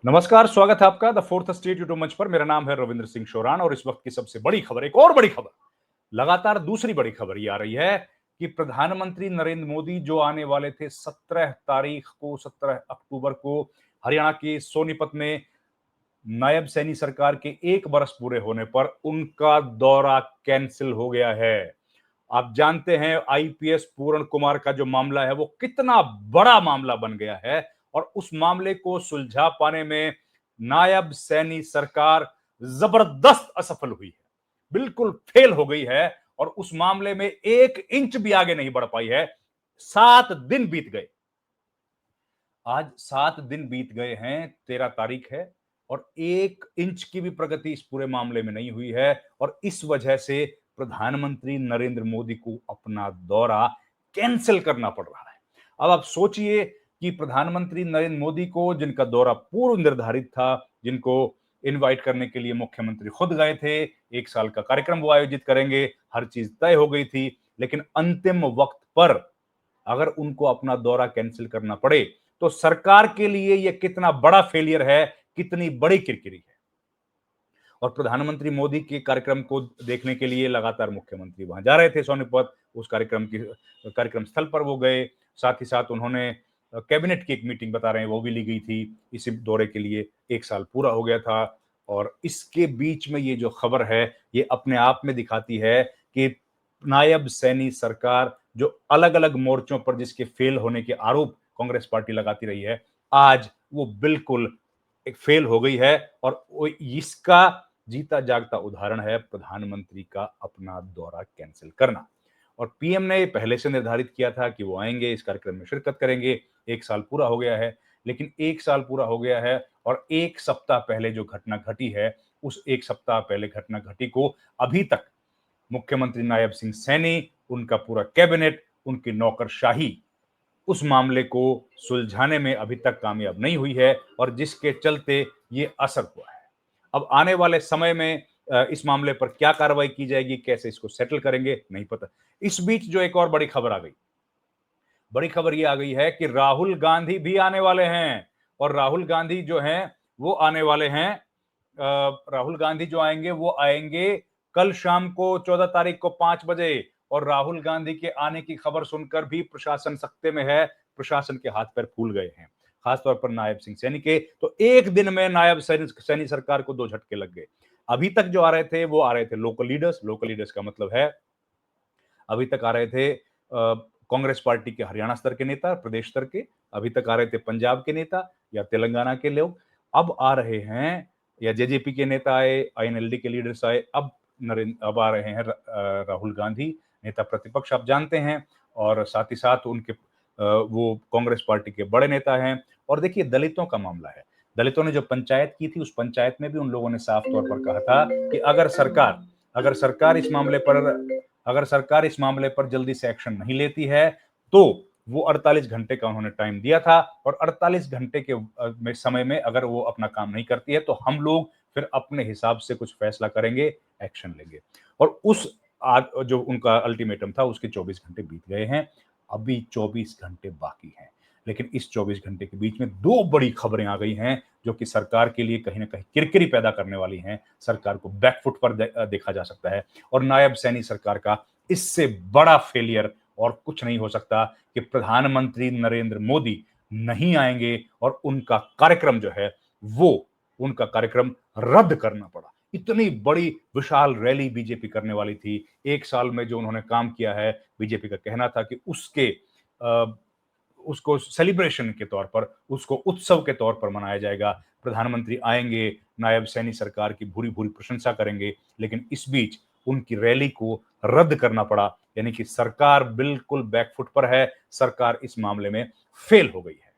नमस्कार, स्वागत है आपका द फोर्थ स्टेट यूट्यूब मंच पर। मेरा नाम है रविंद्र सिंह शोरान और इस वक्त की सबसे बड़ी खबर, एक और बड़ी खबर, लगातार दूसरी बड़ी खबर ये आ रही है कि प्रधानमंत्री नरेंद्र मोदी जो आने वाले थे 17 तारीख को, 17 अक्टूबर को हरियाणा के सोनीपत में नायब सैनी सरकार के 1 बरस पूरे होने पर उनका दौरा कैंसिल हो गया है। आप जानते हैं आईपीएस पूर्ण कुमार का जो मामला है वो कितना बड़ा मामला बन गया है और उस मामले को सुलझा पाने में नायब सैनी सरकार जबरदस्त असफल हुई है, बिल्कुल फेल हो गई है और उस मामले में 1 इंच भी आगे नहीं बढ़ पाई है। 7 दिन बीत गए, आज 7 दिन बीत गए हैं, 13 तारीख है और 1 इंच की भी प्रगति इस पूरे मामले में नहीं हुई है और इस वजह से प्रधानमंत्री नरेंद्र मोदी को अपना दौरा कैंसिल करना पड़ रहा है। अब आप सोचिए कि प्रधानमंत्री नरेंद्र मोदी को, जिनका दौरा पूर्व निर्धारित था, जिनको इनवाइट करने के लिए मुख्यमंत्री खुद गए थे, 1 साल का कार्यक्रम वो आयोजित करेंगे, हर चीज तय हो गई थी, लेकिन अंतिम वक्त पर अगर उनको अपना दौरा कैंसिल करना पड़े तो सरकार के लिए यह कितना बड़ा फेलियर है, कितनी बड़ी किरकिरी है। और प्रधानमंत्री मोदी के कार्यक्रम को देखने के लिए लगातार मुख्यमंत्री वहां जा रहे थे सोनीपत, उस कार्यक्रम स्थल पर वो गए। साथ ही साथ उन्होंने कैबिनेट की एक मीटिंग बता रहे हैं वो भी ली गई थी इसी दौरे के लिए। 1 साल पूरा हो गया था और इसके बीच में ये जो खबर है ये अपने आप में दिखाती है कि नायब सैनी सरकार जो अलग अलग मोर्चों पर जिसके फेल होने के आरोप कांग्रेस पार्टी लगाती रही है, आज वो बिल्कुल एक फेल हो गई है और इसका जीता जागता उदाहरण है प्रधानमंत्री का अपना दौरा कैंसिल करना। और पीएम ने पहले से निर्धारित किया था कि वो आएंगे, इस कार्यक्रम में शिरकत करेंगे। 1 साल पूरा हो गया है, लेकिन 1 साल पूरा हो गया है और 1 सप्ताह पहले जो घटना घटी है, उस 1 सप्ताह पहले घटना घटी को अभी तक मुख्यमंत्री नायब सिंह सैनी, उनका पूरा कैबिनेट, उनकी नौकरशाही उस मामले को सुलझाने में अभी तक कामयाब नहीं हुई है और जिसके चलते ये असर हुआ है। अब आने वाले समय में इस मामले पर क्या कार्रवाई की जाएगी, कैसे इसको सेटल करेंगे, नहीं पता। इस बीच जो एक और बड़ी खबर आ गई, बड़ी खबर ये आ गई है कि राहुल गांधी भी आने वाले हैं और राहुल गांधी जो हैं वो आने वाले हैं। राहुल गांधी जो आएंगे वो आएंगे कल शाम को 14 तारीख को 5 बजे। और राहुल गांधी के आने की खबर सुनकर भी प्रशासन सख्ते में है, प्रशासन के हाथ पैर फूल गए हैं, खासतौर पर नायब सिंह सैनी के। तो एक दिन में नायब सैनी सरकार को 2 झटके लग गए। अभी तक जो आ रहे थे वो आ रहे थे लोकल लीडर्स का मतलब है अभी तक आ रहे थे कांग्रेस पार्टी के हरियाणा स्तर के नेता, प्रदेश स्तर के। अभी तक आ रहे थे पंजाब के नेता या तेलंगाना के लोग। अब आ रहे हैं या जेजेपी के नेता आए, आईएनएलडी के लीडर्स आए। अब आ रहे हैं राहुल गांधी, नेता प्रतिपक्ष आप जानते हैं, और साथ ही साथ उनके वो कांग्रेस पार्टी के बड़े नेता हैं। और देखिए दलितों का मामला है, दलितों ने जो पंचायत की थी उस पंचायत में भी उन लोगों ने साफ तौर पर कहा था कि अगर सरकार इस मामले पर अगर सरकार इस मामले पर जल्दी से एक्शन नहीं लेती है तो वो 48 घंटे का उन्होंने टाइम दिया था और 48 घंटे के समय में अगर वो अपना काम नहीं करती है तो हम लोग फिर अपने हिसाब से कुछ फैसला करेंगे, एक्शन लेंगे। और जो उनका अल्टीमेटम था उसके 24 घंटे बीत गए हैं, अभी 24 घंटे बाकी हैं। लेकिन इस 24 घंटे के बीच में 2 बड़ी खबरें आ गई हैं जो कि सरकार के लिए कहीं ना कहीं किरकिरी पैदा करने वाली हैं। सरकार को बैकफुट पर देखा जा सकता है और नायब सैनी सरकार का इससे बड़ा फेलियर और कुछ नहीं हो सकता कि प्रधानमंत्री नरेंद्र मोदी नहीं आएंगे और वो उनका कार्यक्रम रद्द करना पड़ा। इतनी बड़ी विशाल रैली बीजेपी करने वाली थी, 1 साल में जो उन्होंने काम किया है, बीजेपी का कहना था कि उसको सेलिब्रेशन के तौर पर, उसको उत्सव के तौर पर मनाया जाएगा। प्रधानमंत्री आएंगे, नायब सैनी सरकार की भूरी भूरी प्रशंसा करेंगे, लेकिन इस बीच उनकी रैली को रद्द करना पड़ा। यानी कि सरकार बिल्कुल बैकफुट पर है, सरकार इस मामले में फेल हो गई है।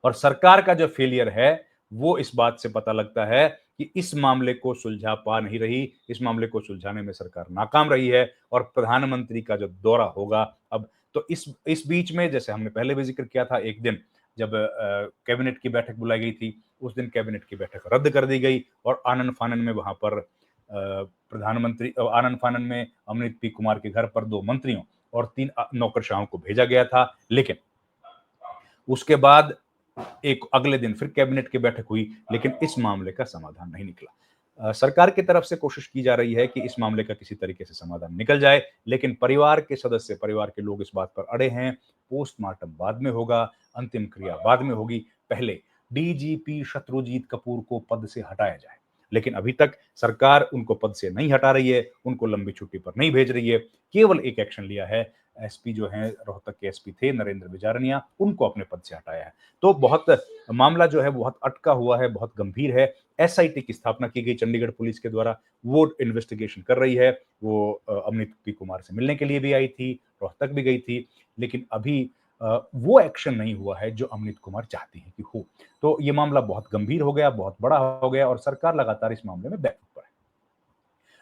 और सरकार का जो फेलियर है वो इस बात से पता लगता है कि इस मामले को सुलझा पा नहीं रही, इस मामले को सुलझाने में सरकार नाकाम रही है और प्रधानमंत्री का जो दौरा होगा अब, तो इस बीच में जैसे हमने पहले भी जिक्र किया था, एक दिन जब कैबिनेट की बैठक बुलाई गई थी, उस दिन कैबिनेट की बैठक रद्द कर दी गई और आनंद फानन में वहां पर आनंद फानन में अमृत पी कुमार के घर पर 2 मंत्रियों और 3 नौकरशाहों को भेजा गया था। लेकिन उसके बाद एक अगले दिन फिर कैबिनेट की बैठक हुई, लेकिन इस मामले का समाधान नहीं निकला। सरकार की तरफ से कोशिश की जा रही है कि इस मामले का किसी तरीके से समाधान निकल जाए, लेकिन परिवार के सदस्य, परिवार के लोग इस बात पर अड़े हैं, पोस्टमार्टम बाद में होगा, अंतिम क्रिया बाद में होगी, पहले डीजीपी शत्रुजीत कपूर को पद से हटाया जाए। लेकिन अभी तक सरकार उनको पद से नहीं हटा रही है, उनको लंबी छुट्टी पर नहीं भेज रही है, केवल एक एक्शन लिया है, एसपी जो हैं, रोहतक के एसपी थे नरेंद्र बिजारनिया, उनको अपने पद से हटाया है। तो बहुत मामला जो है बहुत अटका हुआ है, बहुत गंभीर है। एसआईटी की स्थापना की गई चंडीगढ़ पुलिस के द्वारा, वो इन्वेस्टिगेशन कर रही है। वो अमनीत पी कुमार से मिलने के लिए भी आई थी, रोहतक भी गई थी, लेकिन अभी वो एक्शन नहीं हुआ है जो अमनीत कुमार चाहती है कि हो। तो ये मामला बहुत गंभीर हो गया, बहुत बड़ा हो गया और सरकार लगातार इस मामले में बैकफुट पर है।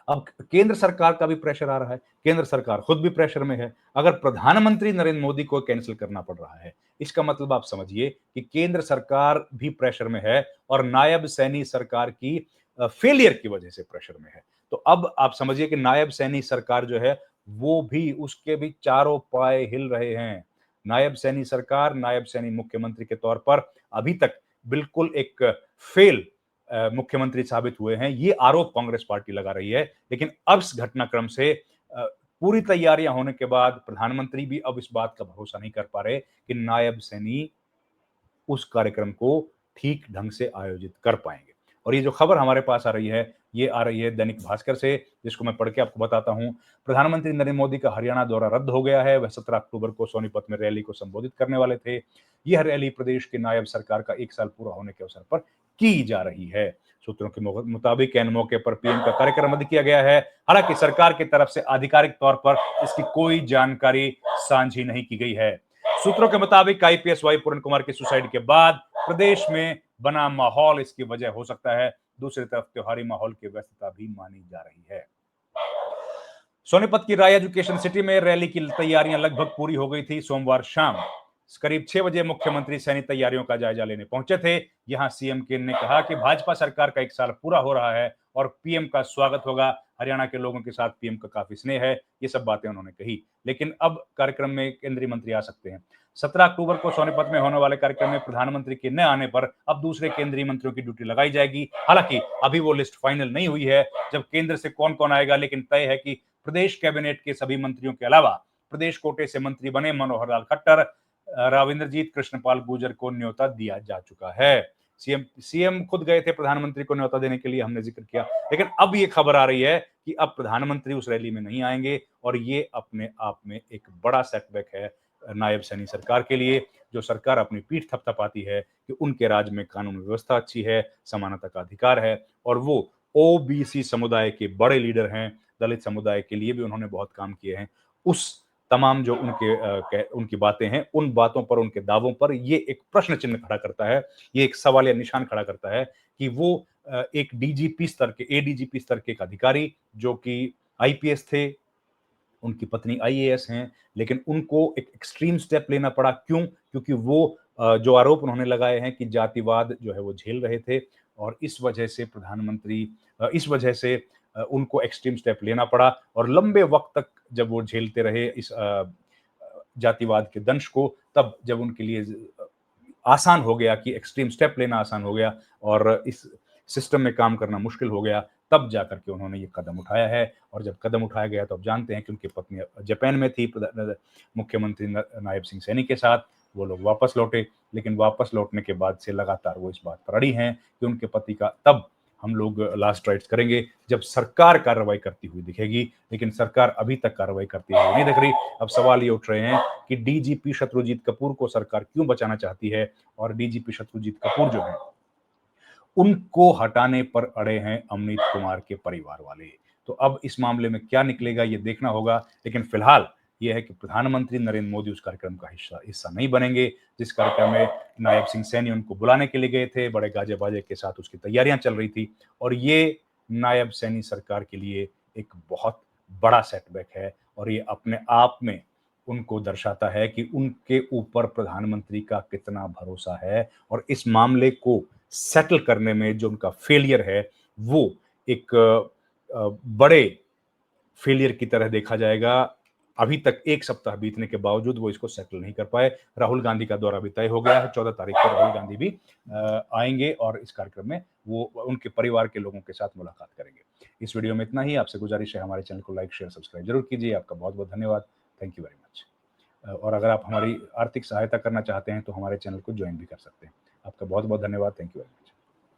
अब केंद्र सरकार का भी प्रेशर आ रहा है, केंद्र सरकार खुद भी प्रेशर में है। अगर प्रधानमंत्री नरेंद्र मोदी को कैंसिल करना पड़ रहा है, इसका मतलब आप समझिए कि केंद्र सरकार भी प्रेशर में है और नायब सैनी सरकार की फेलियर की वजह से प्रेशर में है। तो अब आप समझिए कि नायब सैनी सरकार जो है, वो भी, उसके भी चारों पाए हिल रहे हैं। नायब सैनी सरकार, नायब सैनी मुख्यमंत्री के तौर पर अभी तक बिल्कुल एक फेल मुख्यमंत्री साबित हुए हैं, ये आरोप कांग्रेस पार्टी लगा रही है। लेकिन अब इस घटनाक्रम से पूरी तैयारियां होने के बाद प्रधानमंत्री भी अब इस बात का भरोसा नहीं कर पा रहे कि नायब सैनी उस कार्यक्रम को ठीक ढंग से आयोजित कर पाएंगे। और ये जो खबर हमारे पास आ रही है, ये आ रही है दैनिक भास्कर से, जिसको मैं पढ़ के आपको बताता हूं। प्रधानमंत्री नरेंद्र मोदी का हरियाणा दौरा रद्द हो गया है। वह 17 अक्टूबर को सोनीपत में रैली को संबोधित करने वाले थे। यह रैली प्रदेश के नायब सरकार का 1 साल पूरा होने के अवसर पर की जा रही है। सूत्रों के मुताबिक एन मौके पर पीएम का कार्यक्रम रद्द किया गया है। हालांकि सरकार की तरफ से आधिकारिक तौर पर इसकी कोई जानकारी साझी नहीं की गई है। सूत्रों के मुताबिक आईपीएस वाई पूरन कुमार की सुसाइड के बाद प्रदेश में बना माहौल इसकी वजह हो सकता है। दूसरी तरफ त्योहारी माहौल की व्यस्तता भी मानी जा रही है। सोनीपत की राय एजुकेशन सिटी में रैली की तैयारियां लगभग पूरी हो गई थी। सोमवार शाम करीब 6 बजे मुख्यमंत्री सैनी तैयारियों का जायजा लेने पहुंचे थे। यहां सीएम ने कहा कि भाजपा सरकार का 1 साल पूरा हो रहा है और पीएम का स्वागत होगा। हरियाणा के लोगों के साथ पीएम का काफी स्नेह है। ये सब बातें उन्होंने कही। लेकिन अब कार्यक्रम में केंद्रीय मंत्री आ सकते हैं। 17 अक्टूबर को सोनीपत में होने वाले कार्यक्रम में प्रधानमंत्री के न आने पर अब दूसरे केंद्रीय मंत्रियों की ड्यूटी लगाई जाएगी। हालांकि अभी वो लिस्ट फाइनल नहीं हुई है जब केंद्र से कौन कौन आएगा, लेकिन तय है कि प्रदेश कैबिनेट के सभी मंत्रियों के अलावा प्रदेश कोटे से मंत्री बने मनोहर लाल खट्टर, राविंद्रजीत कृष्णपाल गुर्जर को न्योता दिया जा चुका है। सीएम खुद गए थे प्रधानमंत्री को न्योता देने के लिए, हमने जिक्र किया। लेकिन अब ये खबर आ रही है कि अब प्रधानमंत्री उस रैली में नहीं आएंगे और ये अपने आप में एक बड़ा सेटबैक है नायब सैनी सरकार के लिए। जो सरकार अपनी पीठ थपथपाती है कि उनके राज्य में कानून व्यवस्था अच्छी है, समानता का अधिकार है और वो ओबीसी समुदाय के बड़े लीडर हैं, दलित समुदाय के लिए भी उन्होंने बहुत काम किए हैं। उस तमाम जो उनकी बातें हैं, उन बातों पर, उनके दावों पर ये एक प्रश्न चिन्ह खड़ा करता है, ये एक सवाल या निशान खड़ा करता है कि वो एक डीजीपी स्तर के, एडीजीपी स्तर के एक अधिकारी जो कि आईपीएस थे, उनकी पत्नी आईएएस हैं, लेकिन उनको एक एक्सट्रीम स्टेप लेना पड़ा। क्यों? क्योंकि वो जो आरोप उन्होंने लगाए हैं कि जातिवाद जो है वो झेल रहे थे और इस वजह से इस वजह से उनको एक्सट्रीम स्टेप लेना पड़ा और लंबे वक्त तक जब वो झेलते रहे इस जातिवाद के दंश को, तब जब उनके लिए आसान हो गया कि एक्सट्रीम स्टेप लेना आसान हो गया और इस सिस्टम में काम करना मुश्किल हो गया, तब जाकर के उन्होंने ये कदम उठाया है। और जब कदम उठाया गया तो आप जानते हैं कि उनकी पत्नी जापान में थी मुख्यमंत्री नायब सिंह सैनी के साथ, वो लोग वापस लौटे। लेकिन वापस लौटने के बाद से लगातार वो इस बात पर अड़ी हैं कि उनके पति का तब हम लोग लास्ट राइट्स करेंगे जब सरकार कार्रवाई करती हुई दिखेगी। लेकिन सरकार अभी तक कार्रवाई करती हुई नहीं दिख रही। अब सवाल ये उठ रहे हैं कि डीजीपी शत्रुजीत कपूर को सरकार क्यों बचाना चाहती है और डीजीपी शत्रुजीत कपूर जो है उनको हटाने पर अड़े हैं अमनीत कुमार के परिवार वाले। तो अब इस मामले में क्या निकलेगा ये देखना होगा। लेकिन फिलहाल यह है कि प्रधानमंत्री नरेंद्र मोदी उस कार्यक्रम का हिस्सा नहीं बनेंगे जिस कार्यक्रम में नायब सिंह सैनी उनको बुलाने के लिए गए थे। बड़े गाजे बाजे के साथ उसकी तैयारियां चल रही थी और ये नायब सैनी सरकार के लिए एक बहुत बड़ा सेटबैक है और ये अपने आप में उनको दर्शाता है कि उनके ऊपर प्रधानमंत्री का कितना भरोसा है और इस मामले को सेटल करने में जो उनका फेलियर है वो एक बड़े फेलियर की तरह देखा जाएगा अभी तक 1 सप्ताह बीतने के बावजूद वो इसको सेटल नहीं कर पाए। राहुल गांधी का दौरा भी तय हो गया है, 14 तारीख को राहुल गांधी भी आएंगे और इस कार्यक्रम में वो उनके परिवार के लोगों के साथ मुलाकात करेंगे। इस वीडियो में इतना ही। आपसे गुजारिश है हमारे चैनल को लाइक, शेयर, सब्सक्राइब जरूर कीजिए। आपका बहुत-बहुत धन्यवाद। Thank you very much. और अगर आप हमारी आर्थिक सहायता करना चाहते हैं तो हमारे चैनल को ज्वाइन भी कर सकते हैं। आपका बहुत-बहुत धन्यवाद। Thank you very much.